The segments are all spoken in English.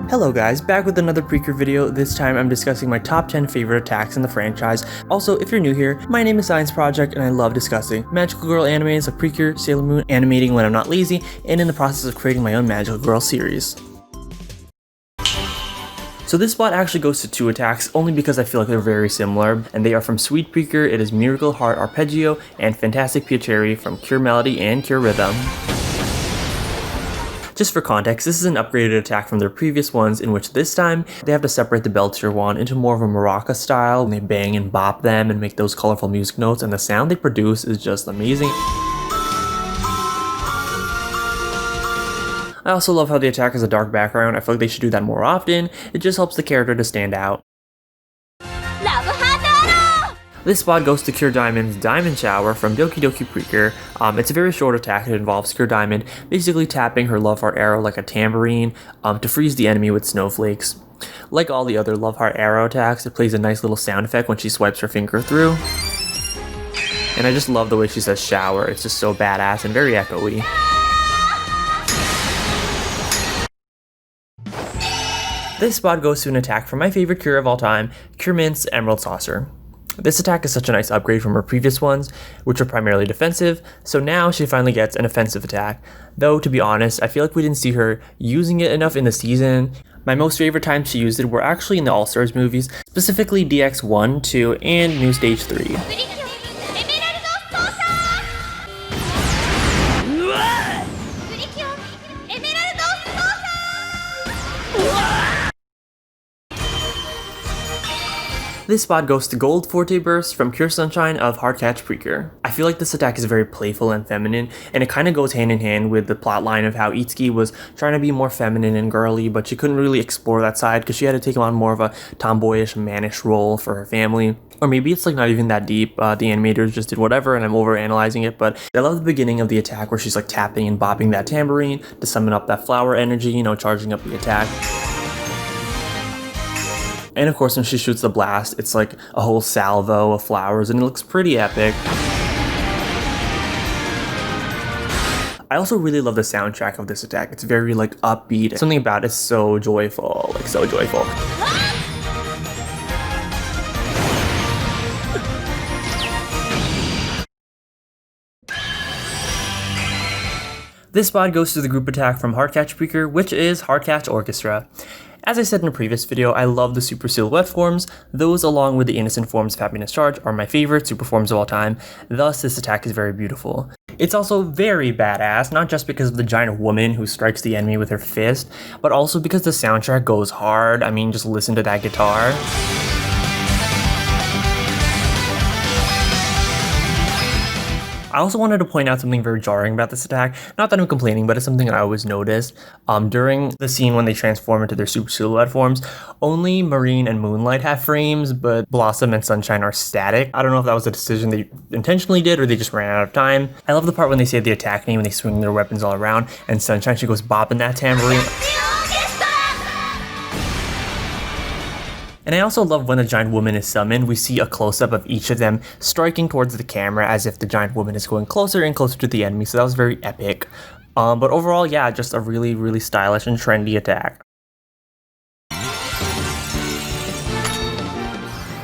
Hello guys, back with another Precure video. This time I'm discussing my top 10 favorite attacks in the franchise. Also, if you're new here, my name is Science Project and I love discussing magical girl animes like Precure, Sailor Moon, animating when I'm not lazy, and in the process of creating my own magical girl series. So this spot actually goes to 2 attacks, only because I feel like they're very similar, and they are from Sweet Precure. It is Miracle Heart Arpeggio and Fantastic Piacere from Cure Melody and Cure Rhythm. Just for context, this is an upgraded attack from their previous ones, in which this time they have to separate the Beltier wand into more of a maraca style, and they bang and bop them and make those colorful music notes, and the sound they produce is just amazing. I also love how the attack has a dark background. I feel like they should do that more often. It just helps the character to stand out. This spot goes to Cure Diamond's Diamond Shower from Doki Doki Precure. It's a very short attack. It involves Cure Diamond basically tapping her Love Heart arrow like a tambourine to freeze the enemy with snowflakes. Like all the other Love Heart arrow attacks, it plays a nice little sound effect when she swipes her finger through. And I just love the way she says shower. It's just so badass and very echoey. This spot goes to an attack from my favorite Cure of all time, Cure Mint's Emerald Saucer. This attack is such a nice upgrade from her previous ones, which are primarily defensive, so now she finally gets an offensive attack. Though, to be honest, I feel like we didn't see her using it enough in the season. My most favorite times she used it were actually in the All-Stars movies, specifically DX 1, 2, and New Stage 3. This spot goes to Gold Forte Burst from Cure Sunshine of Heartcatch Precure. I feel like this attack is very playful and feminine, and it kind of goes hand in hand with the plotline of how Itsuki was trying to be more feminine and girly, but she couldn't really explore that side because she had to take on more of a tomboyish, mannish role for her family. Or maybe it's like not even that deep, the animators just did whatever and I'm overanalyzing it, but I love the beginning of the attack where she's like tapping and bopping that tambourine to summon up that flower energy, you know, charging up the attack. And of course, when she shoots the blast, it's like a whole salvo of flowers, and it looks pretty epic. I also really love the soundtrack of this attack. It's very like upbeat. Something about it's so joyful, like so joyful. This spot goes to the group attack from Heartcatch Precure, which is Heartcatch Orchestra. As I said in a previous video, I love the super silhouette forms. Those, along with the innocent forms of Happiness Charge, are my favorite super forms of all time. Thus, this attack is very beautiful. It's also very badass, not just because of the giant woman who strikes the enemy with her fist, but also because the soundtrack goes hard. I mean, just listen to that guitar. I also wanted to point out something very jarring about this attack. Not that I'm complaining, but it's something that I always noticed. During the scene when they transform into their super silhouette forms, only Marine and Moonlight have frames, but Blossom and Sunshine are static. I don't know if that was a decision they intentionally did or they just ran out of time. I love the part when they say the attack name and they swing their weapons all around, and Sunshine, she goes bopping that tambourine. And I also love when the giant woman is summoned, we see a close-up of each of them striking towards the camera as if the giant woman is going closer and closer to the enemy, so that was very epic. But overall, yeah, just a really, really stylish and trendy attack.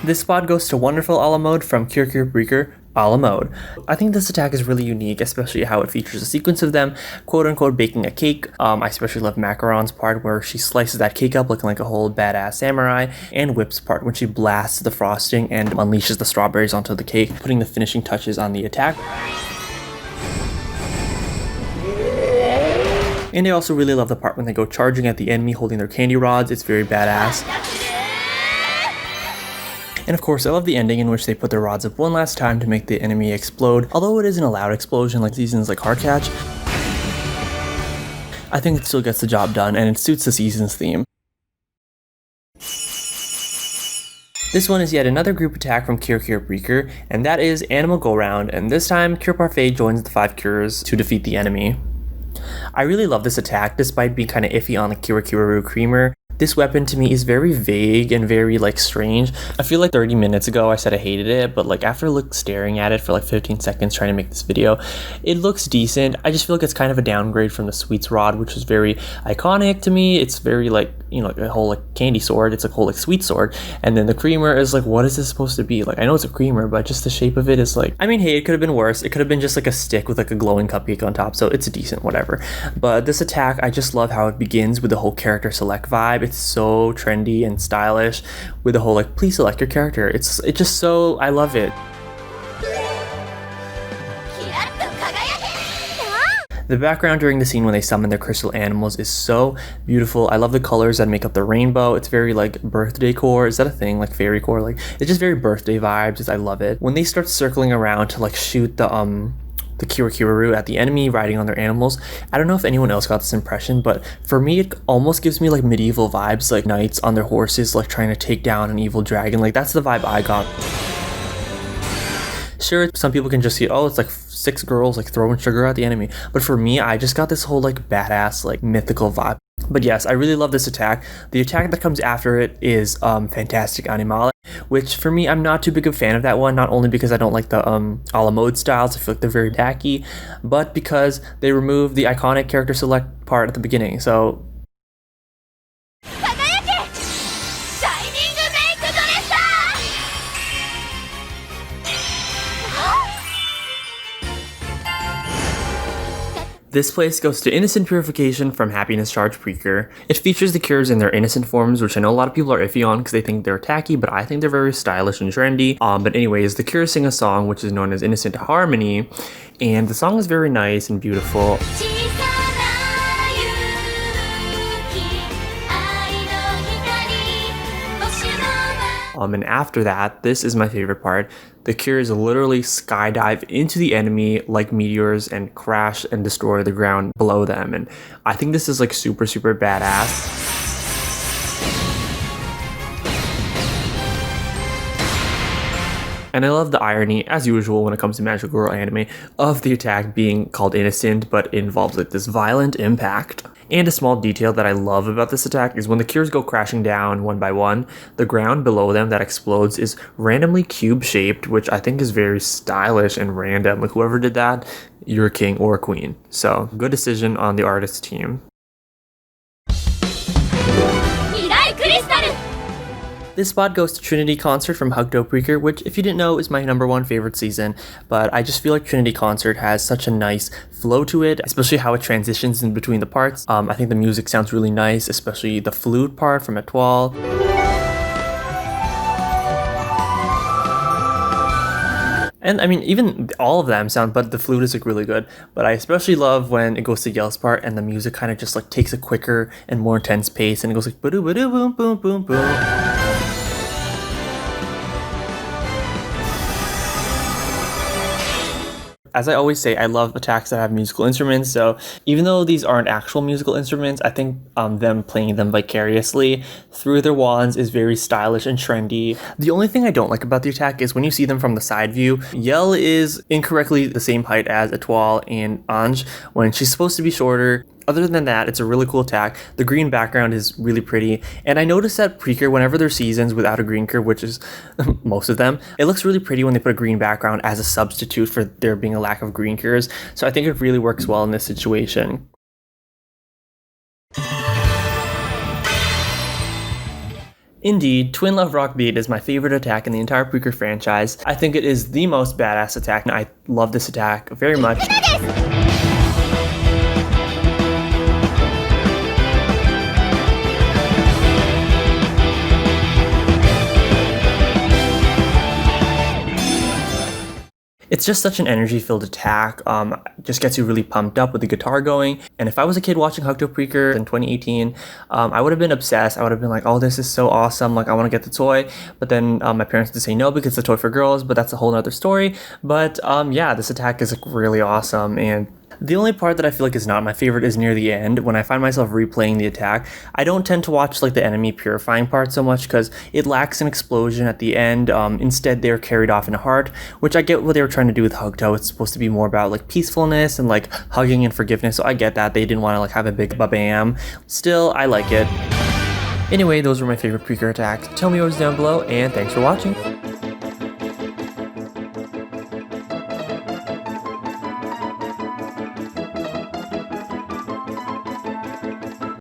This spot goes to Wonderful a la Mode from Cure Precure, a la Mode. I think this attack is really unique, especially how it features a sequence of them quote-unquote baking a cake. I especially love Macaron's part where she slices that cake up looking like a whole badass samurai, and Whip's part when she blasts the frosting and unleashes the strawberries onto the cake, putting the finishing touches on the attack. And I also really love the part when they go charging at the enemy holding their candy rods. It's very badass. And of course, I love the ending in which they put their rods up one last time to make the enemy explode. Although it isn't a loud explosion like seasons like Heartcatch, I think it still gets the job done and it suits the season's theme. This one is yet another group attack from Cure Precure, and that is Animal Go Round, and this time Cure Parfait joins the 5 Cures to defeat the enemy. I really love this attack despite being kind of iffy on the Kirakiraru Creamer. This weapon to me is very vague and very like strange. I feel like 30 minutes ago I said I hated it, but like after staring at it for like 15 seconds trying to make this video, it looks decent. I just feel like it's kind of a downgrade from the Sweets Rod, which was very iconic to me. It's very like, you know, like a whole like candy sword. It's a whole like sweet sword. And then the creamer is like, what is this supposed to be? Like, I know it's a creamer, but just the shape of it is like, I mean, hey, it could have been worse. It could have been just like a stick with like a glowing cupcake on top. So it's decent, whatever. But this attack, I just love how it begins with the whole character select vibe. It's so trendy and stylish with the whole like, please select your character. It's just so, I love it. The background during the scene when they summon their crystal animals is so beautiful. I love the colors that make up the rainbow. It's very like birthday core. Is that a thing? Like fairy core? Like, it's just very birthday vibes. I love it. When they start circling around to like shoot the Kirakiraru at the enemy riding on their animals. I don't know if anyone else got this impression, but for me it almost gives me like medieval vibes, like knights on their horses like trying to take down an evil dragon. Like, that's the vibe I got. Sure, some people can just see, oh, it's like 6 girls like throwing sugar at the enemy, but for me I just got this whole like badass like mythical vibe. But yes, I really love this attack. The attack that comes after it is Fantastic Animale, which for me, I'm not too big of a fan of that one, not only because I don't like the a la mode styles, I feel like they're very tacky, but because they remove the iconic character select part at the beginning. So this place goes to Innocent Purification from Happiness Charge Preaker. It features the cures in their innocent forms, which I know a lot of people are iffy on because they think they're tacky, but I think they're very stylish and trendy. But anyways, the cures sing a song which is known as Innocent Harmony, and the song is very nice and beautiful. And after that, this is my favorite part. The cures literally skydive into the enemy like meteors and crash and destroy the ground below them. And I think this is like super, super badass. And I love the irony, as usual when it comes to Magical Girl anime, of the attack being called innocent, but it involves like this violent impact. And a small detail that I love about this attack is when the cures go crashing down one by one, the ground below them that explodes is randomly cube-shaped, which I think is very stylish and random. Like, whoever did that, you're a king or a queen. So, good decision on the artist's team. This spot goes to Trinity Concert from Hokuto Preaker, which, if you didn't know, is my #1 favorite season, but I just feel like Trinity Concert has such a nice flow to it, especially how it transitions in between the parts. I think the music sounds really nice, especially the flute part from Etoile. And I mean, even all of them sound, but the flute is like really good. But I especially love when it goes to Yell's part and the music kind of just like takes a quicker and more intense pace and it goes like ba-doo ba-doo boom boom boom boom. As I always say, I love attacks that have musical instruments, so even though these aren't actual musical instruments, I think them playing them vicariously through their wands is very stylish and trendy. The only thing I don't like about the attack is when you see them from the side view, Yell is incorrectly the same height as Etoile and Ange when she's supposed to be shorter. Other than that, it's a really cool attack. The green background is really pretty. And I noticed that Preaker, whenever there's seasons without a green curve, which is most of them, it looks really pretty when they put a green background as a substitute for there being a lack of green curves. So I think it really works well in this situation. Indeed, Twin Love Rock Beat is my favorite attack in the entire Preaker franchise. I think it is the most badass attack, and I love this attack very much. It's just such an energy-filled attack, just gets you really pumped up with the guitar going. And if I was a kid watching Hokuto Preaker in 2018, I would have been obsessed. I would have been like, oh, this is so awesome, like I want to get the toy. But then my parents would say no because it's a toy for girls, but that's a whole nother story. But yeah, this attack is like really awesome. And the only part that I feel like is not my favorite is near the end, when I find myself replaying the attack. I don't tend to watch like the enemy purifying part so much because it lacks an explosion at the end. Instead, they're carried off in a heart, which I get what they were trying to do with Hokuto. It's supposed to be more about like peacefulness and like hugging and forgiveness, so I get that. They didn't want to like have a big ba-bam. Still, I like it. Anyway, those were my favorite Precure attacks. Tell me yours down below, and thanks for watching!